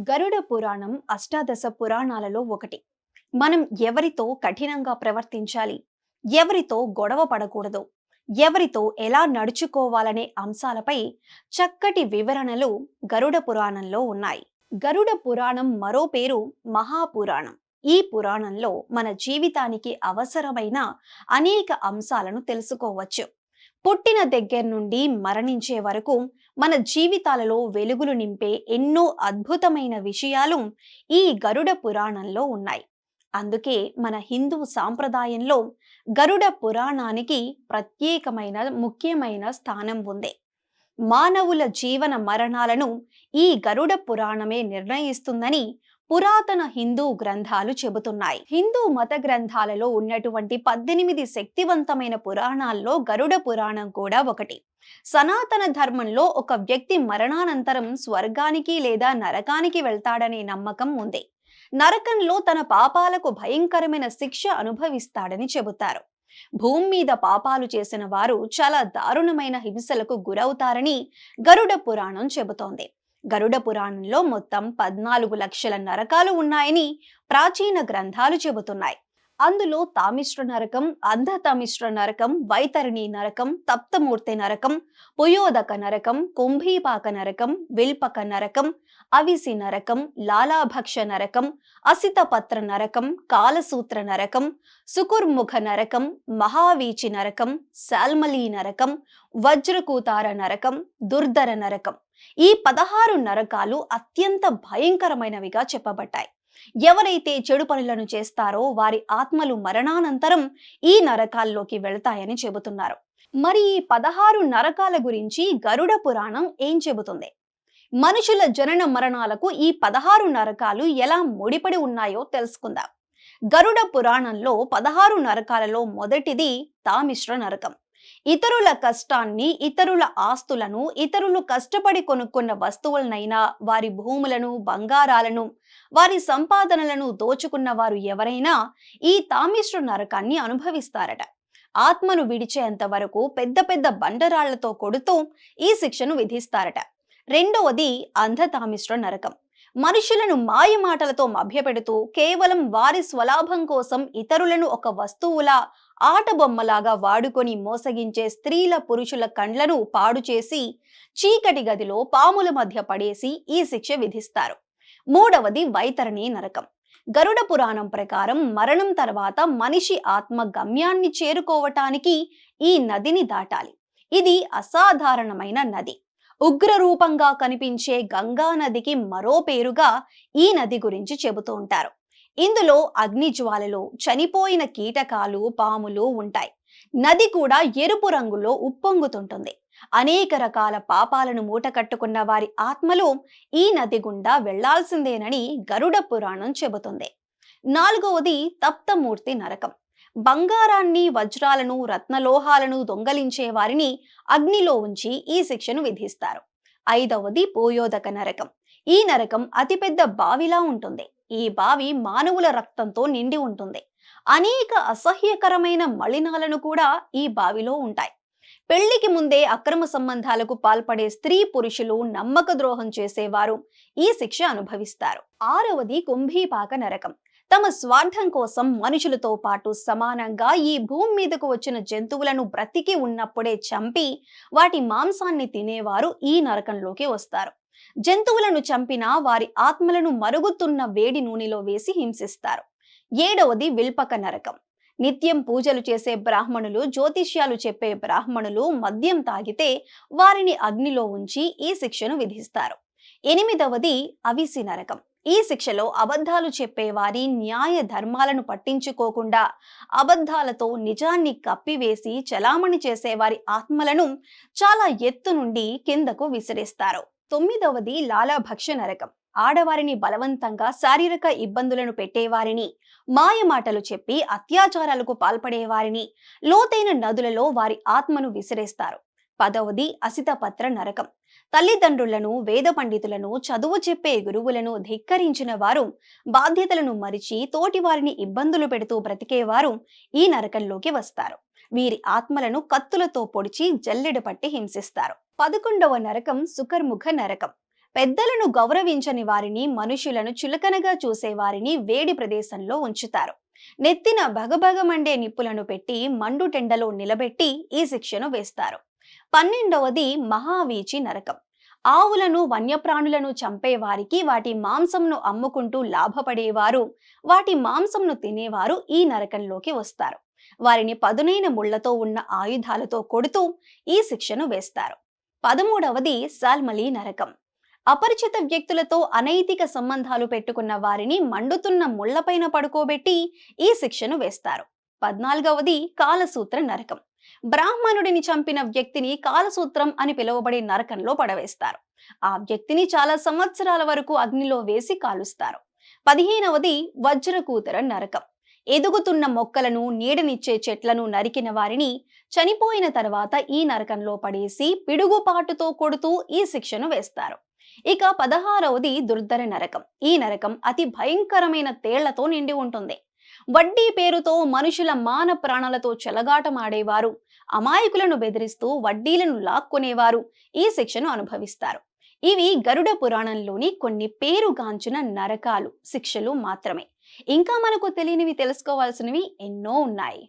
గరుడ పురాణం అష్టాదశ పురాణాలలో ఒకటి. మనం ఎవరితో కఠినంగా ప్రవర్తించాలి, ఎవరితో గొడవ పడకూడదు, ఎవరితో ఎలా నడుచుకోవాలనే అంశాలపై చక్కటి వివరణలు గరుడ పురాణంలో ఉన్నాయి. గరుడ పురాణం మరో పేరు మహాపురాణం. ఈ పురాణంలో మన జీవితానికి అవసరమైన అనేక అంశాలను తెలుసుకోవచ్చు. పుట్టిన దగ్గర నుండి మరణించే వరకు మన జీవితాలలో వెలుగులు నింపే ఎన్నో అద్భుతమైన విషయాలు ఈ గరుడ పురాణంలో ఉన్నాయి. అందుకే మన హిందూ సాంప్రదాయంలో గరుడ పురాణానికి ప్రత్యేకమైన ముఖ్యమైన స్థానం ఉంది. మానవుల జీవన మరణాలను ఈ గరుడ పురాణమే నిర్ణయిస్తుందని పురాతన హిందూ గ్రంథాలు చెబుతున్నాయి. హిందూ మత గ్రంథాలలో ఉన్నటువంటి 18 శక్తివంతమైన పురాణాల్లో గరుడ పురాణం కూడా ఒకటి. సనాతన ధర్మంలో ఒక వ్యక్తి మరణానంతరం స్వర్గానికి లేదా నరకానికి వెళ్తాడనే నమ్మకం ఉంది. నరకంలో తన పాపాలకు భయంకరమైన శిక్ష అనుభవిస్తాడని చెబుతారు. భూమి మీద పాపాలు చేసిన వారు చాలా దారుణమైన హింసలకు గురవుతారని గరుడ పురాణం చెబుతోంది. గరుడ పురాణంలో మొత్తం 14 లక్షల నరకాలు ఉన్నాయని ప్రాచీన గ్రంథాలు చెబుతున్నాయి. అందులో తామిశ్ర నరకం, అంధతమిశ్ర నరకం, వైతరిణి నరకం, తప్తమూర్తి నరకం, పుయోదక నరకం, కుంభీపాక నరకం, విల్పక నరకం, అవిసి నరకం, లాలాభక్ష నరకం, అసితపత్ర నరకం, కాలసూత్ర నరకం, సుకుర్ముఖ నరకం, మహావీచి నరకం, శాల్మలీ నరకం, వజ్రకూతార నరకం, దుర్ధర నరకం. ఈ 16 నరకాలు అత్యంత భయంకరమైనవిగా చెప్పబడ్డాయి. ఎవరైతే చెడు పనులను చేస్తారో వారి ఆత్మలు మరణానంతరం ఈ నరకాల్లోకి వెళతాయని చెబుతున్నారు. మరి ఈ 16 నరకాల గురించి గరుడ పురాణం ఏం చెబుతుంది? మనుషుల జనన మరణాలకు ఈ 16 నరకాలు ఎలా ముడిపడి ఉన్నాయో తెలుసుకుందాం. గరుడ పురాణంలో 16 నరకాలలో మొదటిది తామిశ్ర నరకం. ఇతరుల కష్టాన్ని, ఇతరుల ఆస్తులను, ఇతరులు కష్టపడి కొనుక్కున్న వస్తువులనైనా, వారి భూములను, బంగారాలను, వారి సంపాదనలను దోచుకున్న వారు ఎవరైనా ఈ తామిశ్ర నరకాన్ని అనుభవిస్తారట. ఆత్మను విడిచేంత వరకు పెద్ద పెద్ద బండరాళ్లతో కొడుతూ ఈ శిక్షను విధిస్తారట. రెండవది అంధతామిశ్ర నరకం. మనుషులను మాయ మాటలతో మభ్యపెడుతూ కేవలం వారి స్వలాభం కోసం ఇతరులను ఒక వస్తువులా, ఆట బొమ్మలాగా వాడుకొని మోసగించే స్త్రీల, పురుషుల కండ్లను పాడు చేసి చీకటి గదిలో పాముల మధ్య పడేసి ఈ శిక్ష విధిస్తారు. మూడవది వైతరణి నరకం. గరుడ పురాణం ప్రకారం మరణం తర్వాత మనిషి ఆత్మ గమ్యాన్ని చేరుకోవటానికి ఈ నదిని దాటాలి. ఇది అసాధారణమైన నది. ఉగ్ర రూపంగా కనిపించే గంగా నదికి మరో పేరుగా ఈ నది గురించి చెబుతూ ఉంటారు. ఇందులో అగ్నిజ్వాలలో చనిపోయిన కీటకాలు, పాములు ఉంటాయి. నది కూడా ఎరుపు రంగులో ఉప్పొంగుతుంటుంది. అనేక రకాల పాపాలను మూటకట్టుకున్న వారి ఆత్మలు ఈ నది గుండా వెళ్లాల్సిందేనని గరుడ పురాణం చెబుతుంది. నాలుగవది తప్తమూర్తి నరకం. బంగారాన్ని, వజ్రాలను, రత్నలోహాలను దొంగలించే వారిని అగ్నిలో ఉంచి ఈ శిక్షను విధిస్తారు. ఐదవది పోయోదక నరకం. ఈ నరకం అతిపెద్ద బావిలా ఉంటుంది. ఈ బావి మానవుల రక్తంతో నిండి ఉంటుంది. అనేక అసహ్యకరమైన మలినాలను కూడా ఈ బావిలో ఉంటాయి. పెళ్లికి ముందే అక్రమ సంబంధాలకు పాల్పడే స్త్రీ, పురుషులు, నమ్మక ద్రోహం చేసేవారు ఈ శిక్ష అనుభవిస్తారు. ఆరవది కుంభీపాక నరకం. తమ స్వార్థం కోసం మనుషులతో పాటు సమానంగా ఈ భూమి మీదకు వచ్చిన జంతువులను బ్రతికి ఉన్నప్పుడే చంపి వాటి మాంసాన్ని తినేవారు ఈ నరకంలోకి వస్తారు. జంతువులను చంపిన వారి ఆత్మలను మరుగుతున్న వేడి నూనెలో వేసి హింసిస్తారు. ఏడవది విల్పక నరకం. నిత్యం పూజలు చేసే బ్రాహ్మణులు, జ్యోతిష్యాలు చెప్పే బ్రాహ్మణులు మద్యం తాగితే వారిని అగ్నిలో ఉంచి ఈ శిక్షను విధిస్తారు. ఎనిమిదవది అవిసి నరకం. ఈ శిక్షలో అబద్ధాలు చెప్పేవారి, న్యాయ ధర్మాలను పట్టించుకోకుండా అబద్ధాలతో నిజాన్ని కప్పివేసి చలామణి చేసేవారి ఆత్మలను చాలా ఎత్తు నుండి కిందకు విసిరేస్తారు. తొమ్మిదవది లాలాభక్ష నరకం. ఆడవారిని బలవంతంగా శారీరక ఇబ్బందులను పెట్టేవారిని, మాయమాటలు చెప్పి అత్యాచారాలకు పాల్పడేవారిని లోతైన నదులలో వారి ఆత్మను విసిరేస్తారు. పదవది అసితపత్ర నరకం. తల్లిదండ్రులను, వేద పండితులను, చదువు చెప్పే గురువులను ధిక్కరించిన వారు, బాధ్యతలను మరిచి తోటి వారిని ఇబ్బందులు పెడుతూ బ్రతికేవారు ఈ నరకంలోకి వస్తారు. వీరి ఆత్మలను కత్తులతో పొడిచి జల్లెడ పట్టి హింసిస్తారు. 11వ నరకం సుకర్ముఖ నరకం. పెద్దలను గౌరవించని వారిని, మనుషులను చులకనగా చూసే వారిని వేడి ప్రదేశంలో ఉంచుతారు. నెత్తిన భగభగమండే నిప్పులను పెట్టి మండుటెండలో నిలబెట్టి ఈ శిక్షను వేస్తారు. 12వది మహావీచి నరకం. ఆవులను, వన్యప్రాణులను చంపేవారికి, వాటి మాంసంను అమ్ముకుంటూ లాభపడేవారు, వాటి మాంసంను తినేవారు ఈ నరకంలోకి వస్తారు. వారిని పదునైన ముళ్లతో ఉన్న ఆయుధాలతో కొడుతూ ఈ శిక్షను వేస్తారు. 13వది సాల్మలి నరకం. అపరిచిత వ్యక్తులతో అనైతిక సంబంధాలు పెట్టుకున్న వారిని మండుతున్న ముళ్లపైన పడుకోబెట్టి ఈ శిక్షను వేస్తారు. 14వది కాలసూత్ర నరకం. బ్రాహ్మణుడిని చంపిన వ్యక్తిని కాలసూత్రం అని పిలువబడే నరకంలో పడవేస్తారు. ఆ వ్యక్తిని చాలా సంవత్సరాల వరకు అగ్నిలో వేసి కాలుస్తారు. 15వది వజ్రకూతర నరకం. ఎదుగుతున్న మొక్కలను, నీడనిచ్చే చెట్లను నరికిన వారిని చనిపోయిన తర్వాత ఈ నరకంలో పడేసి పిడుగుపాటుతో కొడుతూ ఈ శిక్షను వేస్తారు. ఇక 16వది దుర్ధర నరకం. ఈ నరకం అతి భయంకరమైన తేళ్లతో నిండి ఉంటుంది. వడ్డీ పేరుతో మనుషుల మాన ప్రాణాలతో చెలగాటమాడేవారు, అమాయకులను బెదిరిస్తూ వడ్డీలను లాక్కునేవారు ఈ శిక్షను అనుభవిస్తారు. ఇవి గరుడ పురాణంలోని కొన్ని పేరుగాంచిన నరకాలు, శిక్షలు మాత్రమే. ఇంకా మనకు తెలియనివి, తెలుసుకోవాల్సినవి ఎన్నో ఉన్నాయి.